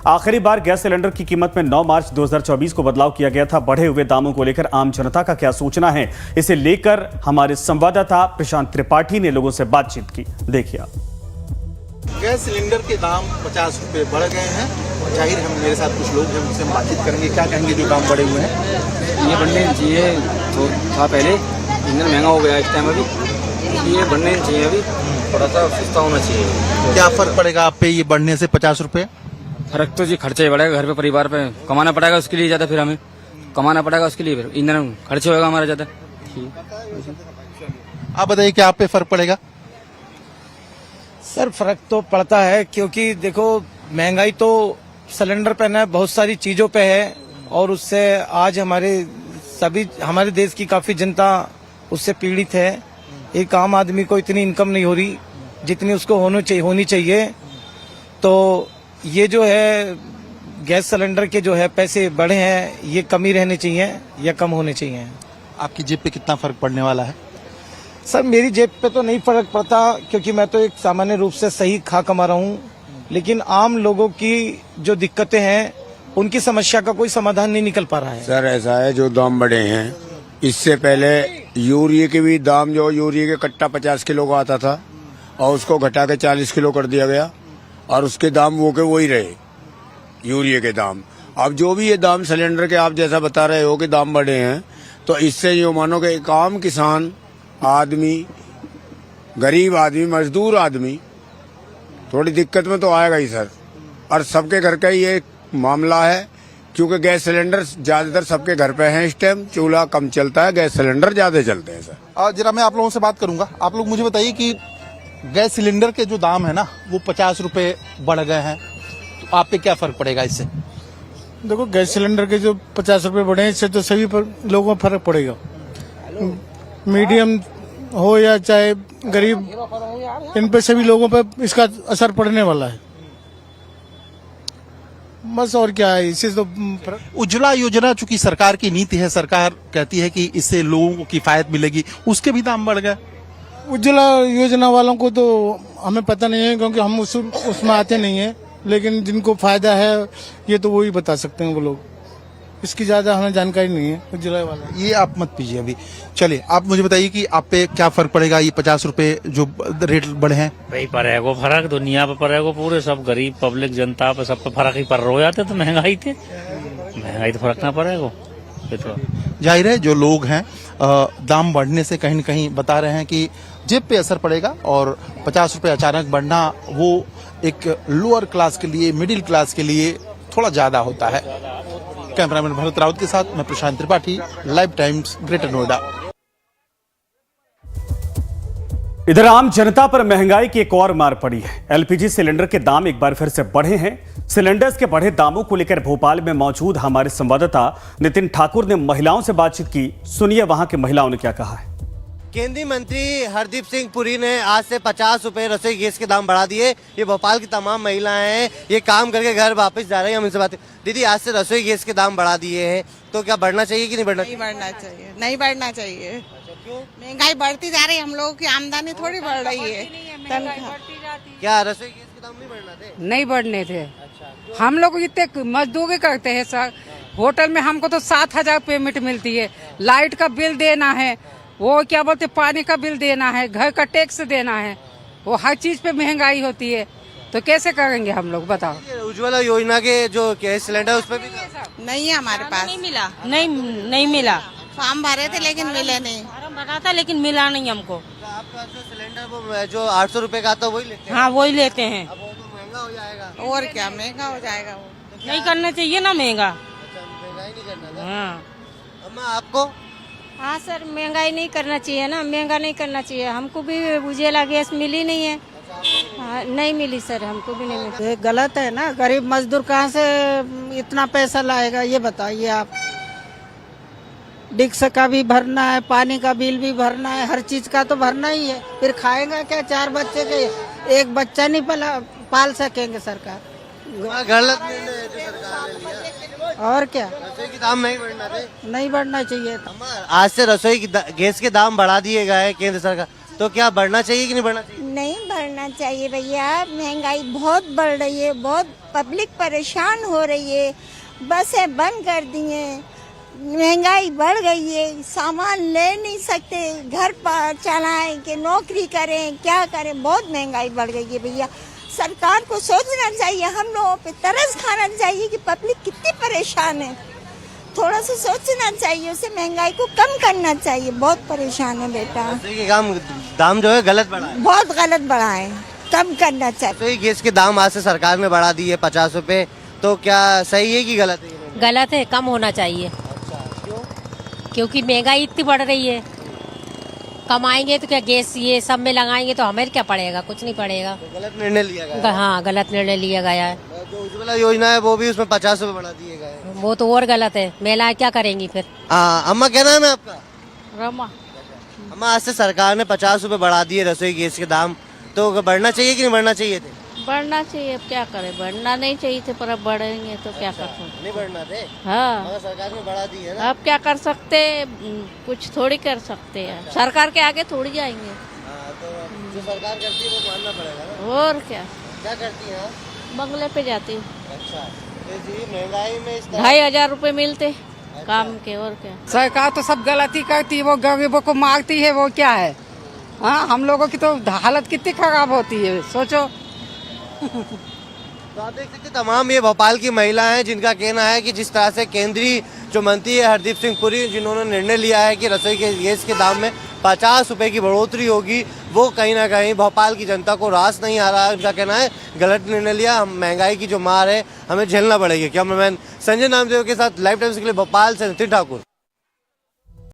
आखिरी बार gas cylinder की कीमत में 9 मार्च 2024 को बदलाव किया गया था। बढ़े हुए दामों को लेकर आम जनता का क्या सोचना है, इसे लेकर हमारे संवाददाता प्रशांत त्रिपाठी ने लोगों से बातचीत की। देखिए आप। गैस सिलेंडर के दाम 50 रुपये बढ़ गए हैं। जाहिर है मेरे साथ कुछ लोग हैं, उनसे हम बातचीत करेंगे। क्या कहेंगे जो दाम बढ़े हुए हैं? ये बढ़ने चाहिए, तो था पहले, इंधन महंगा हो गया इस टाइम। अभी ये बढ़ने चाहिए, अभी थोड़ा सा सस्ता होना चाहिए। क्या फर्क पड़ेगा आप पे ये बढ़ने से 50 रुपये? फर्क तो जी खर्चा ही बढ़ेगा, घर पे परिवार पे कमाना पड़ेगा, उसके लिए ज्यादा, फिर हमें कमाना पड़ेगा उसके लिए, फिर ईंधन खर्च होगा हमारा ज्यादा। आप बताइए क्या आप पे फर्क पड़ेगा? सर फर्क तो पड़ता है, क्योंकि देखो महंगाई तो सिलेंडर पे है, बहुत सारी चीजों पे है, और उससे आज हमारे देश की काफी जनता उससे पीड़ित है। एक आम आदमी को इतनी इनकम नहीं हो रही जितनी उसको होनी चाहिए। तो ये जो है गैस सिलेंडर के जो है पैसे बढ़े हैं, ये कम ही रहने चाहिए या कम होने चाहिए। आपकी जेब पे कितना फर्क पड़ने वाला है? सर मेरी जेब पे तो नहीं फर्क पड़ता, क्योंकि मैं तो एक सामान्य रूप से सही खा कमा रहा हूँ, लेकिन आम लोगों की जो दिक्कतें हैं उनकी समस्या का कोई समाधान नहीं निकल पा रहा है। सर ऐसा है, जो दाम बढ़े हैं, इससे पहले यूरिया के भी दाम, जो यूरिया के कट्टा 50 किलो का आता था और उसको घटा के 40 किलो कर दिया गया, और उसके दाम वो के वही रहे, यूरिया के दाम। अब जो भी ये दाम सिलेंडर के आप जैसा बता रहे हो कि दाम बढ़े हैं, तो इससे जो मानो कि एक आम किसान आदमी, गरीब आदमी, मजदूर आदमी थोड़ी दिक्कत में तो आएगा ही सर। और सबके घर का ये मामला है, क्योंकि गैस सिलेंडर ज्यादातर सबके घर पे हैं इस टाइम। चूल्हा कम चलता है, गैस सिलेंडर ज्यादा चलते हैं सर। जरा मैं आप लोगों से बात करूंगा। आप लोग मुझे बताइए कि गैस सिलेंडर के जो दाम है ना, वो 50 रुपये बढ़ गए हैं, तो आप पे क्या फर्क पड़ेगा इससे? देखो गैस सिलेंडर के जो 50 रुपये बढ़े हैं, इससे तो सभी लोगों को फर्क पड़ेगा। मीडियम हो या चाहे गरीब, इन पे सभी लोगों पे इसका असर पड़ने वाला है। बस और क्या है, इससे तो उज्ज्वला योजना चूंकि सरकार की नीति है, सरकार कहती है कि इससे लोगों को किफायत मिलेगी, उसके भी दाम बढ़ गए। उज्ज्वला योजना वालों को तो हमें पता नहीं है, क्योंकि हम उसमें आते नहीं है, लेकिन जिनको फायदा है ये तो वही बता सकते हैं वो लोग। इसकी ज्यादा हमें जानकारी नहीं है उज्ज्वला वाला। ये आप मत पीजिए अभी। चलिए आप मुझे बताइए कि आप पे क्या फर्क पड़ेगा ये 50 रुपए जो रेट बढ़े हैं? भाई पड़ेगा फर्क, दुनिया पे पड़ेगा, पूरे सब गरीब पब्लिक जनता पे सब पे फर्क ही पड़ रहा हो जाते। तो महंगाई तो फर्क ना पड़ेगा। तो जाहिर है जो लोग हैं दाम बढ़ने से कहीं न कहीं बता रहे हैं कि जेब पे असर पड़ेगा, और 50 रुपए अचानक बढ़ना वो एक लोअर क्लास के लिए, मिडिल क्लास के लिए थोड़ा ज्यादा होता है। कैमरामैन भरत राउत के साथ मैं Prashant Tripathi, Live Times, Greater Noida. इधर आम जनता पर महंगाई की एक और मार पड़ी है। एलपीजी सिलेंडर के दाम एक बार फिर से बढ़े हैं। सिलेंडर्स के बढ़े दामों को लेकर भोपाल में मौजूद हमारे संवाददाता नितिन ठाकुर ने महिलाओं से बातचीत की। सुनिए वहां की महिलाओं ने क्या कहा है। केंद्रीय मंत्री हरदीप सिंह पुरी ने आज से 50 रुपए रसोई गैस के दाम बढ़ा दिए। ये भोपाल की तमाम महिलाएं हैं, ये काम करके घर वापस जा रही हैं। हम इनसे बात, दीदी आज से रसोई गैस के दाम बढ़ा दिए हैं, तो क्या बढ़ना चाहिए कि नहीं बढ़ना? नहीं बढ़ना चाहिए, नहीं बढ़ना चाहिए। क्यों? महंगाई बढ़ती जा रही है, हम लोगों की आमदनी थोड़ी बढ़ रही है। क्या रसोई गैस के दाम नहीं बढ़ना थे? नहीं बढ़ने थे। हम लोग इतने मजदूरी करते हैं सर, होटल में हमको तो 7,000 पेमेंट मिलती है, लाइट का बिल देना है, वो क्या बोलते पानी का बिल देना है, घर का टैक्स देना है, वो हर चीज पे महंगाई होती है, तो कैसे करेंगे हम लोग बताओ। उज्ज्वला योजना के जो गैस सिलेंडर उस पर भी नहीं है हमारे पास, नहीं मिला, नहीं मिला। फॉर्म भरे थे लेकिन मिले नहीं। फॉर्म भरा था लेकिन मिला नहीं हमको। तो आपका जो सिलेंडर वो जो 800 रुपए का आता वही लेते हैं? हाँ वही लेते हैं। अब वो तो महंगा हो जाएगा। और क्या महंगा हो जाएगा वो। नहीं करना चाहिए ना महंगा। महंगाई नहीं करना था। हाँ अम्मा आपको? हाँ सर, महंगाई नहीं करना चाहिए ना, महंगा नहीं करना चाहिए। हमको भी उज्ज्वला गैस मिली नहीं है। हाँ, नहीं मिली सर, हमको भी नहीं मिली। ये गलत है ना, गरीब मजदूर कहाँ से इतना पैसा लाएगा ये बताइए आप। डिक्स का भी भरना है, पानी का बिल भी भरना है, हर चीज का तो भरना ही है। फिर खाएगा क्या? 4 बच्चे के एक बच्चा नहीं पाल सकेंगे सरकार। गलत निर्णय है जो सरकार ने लिया। और क्या, रसोई के दाम नहीं बढ़ना थे? नहीं बढ़ना चाहिए। आज से रसोई गैस के दाम बढ़ा दिए गए केंद्र सरकार, तो क्या बढ़ना चाहिए कि नहीं बढ़ना चाहिए? नहीं बढ़ना करना चाहिए भैया। महंगाई बहुत बढ़ रही है, बहुत पब्लिक परेशान हो रही है। बसें बंद कर दी हैं, महंगाई बढ़ गई है, सामान ले नहीं सकते, घर पर चलाएं कि नौकरी करें, क्या करें, बहुत महंगाई बढ़ गई है भैया। सरकार को सोचना चाहिए, हम लोगों पे तरस खाना चाहिए कि पब्लिक कितनी परेशान है। थोड़ा सा सोचना चाहिए, उसे महंगाई को कम करना चाहिए। बहुत परेशान है बेटा। रसोई के दाम जो है गलत बढ़ा है, बहुत गलत बढ़ा है, कम करना चाहिए। रसोई गैस के दाम आज से सरकार ने बढ़ा दिए 50 रुपए, तो क्या सही है कि गलत है? गलत है, कम होना चाहिए। क्योंकि महंगाई इतनी बढ़ रही है, कमाएंगे तो क्या गैस ये सब में लगाएंगे तो हमें क्या पड़ेगा, कुछ नहीं पड़ेगा। तो गलत निर्णय लिया गया। हाँ, गलत निर्णय लिया गया है। जो उज्ज्वला योजना है वो भी उसमें 50 रुपए बढ़ा दिए गए। वो तो और गलत है, महिलाएं क्या करेंगी फिर। अम्मा क्या नाम है आपका? रमा। अम्मा आज से सरकार ने 50 रुपए बढ़ा दिए रसोई गैस के दाम, तो बढ़ना चाहिए कि नहीं बढ़ना चाहिए थे? बढ़ना चाहिए, अब क्या करें, बढ़ना नहीं चाहिए थे, पर अब बढ़ेंगे तो क्या कर सकते। नहीं बढ़ना थे, हाँ, मगर सरकार ने बढ़ा दी है ना। अब क्या कर सकते, कुछ थोड़ी कर सकते हैं, सरकार के आगे थोड़ी जाएंगे। तो जो सरकार करती है वो मानना पड़ेगा ना। और क्या करती है? बंगले पे जाती हूँ। अच्छा, तो जी महंगाई में इस तरह 2500 रुपए मिलते काम के, और क्या। सरकार तो सब गलती करती है, वो गरीबों को मारती है, वो क्या है। हाँ, हम लोगों की तो हालत कितनी खराब होती है, सोचो। तो आप देख सकते हैं तमाम ये भोपाल की महिला हैं जिनका कहना है कि जिस तरह से केंद्रीय जो मंत्री है हरदीप सिंह पुरी, जिन्होंने निर्णय लिया है कि रसोई के गैस के दाम में 50 रुपए की बढ़ोतरी होगी, वो कहीं ना कहीं भोपाल की जनता को रास नहीं आ रहा है। उनका कहना है गलत निर्णय लिया, हम महंगाई की जो मार है हमें झेलना पड़ेगी। कैमरामैन संजय नामदेव के साथ लाइव टाइम्स के लिए भोपाल से नितिन ठाकुर।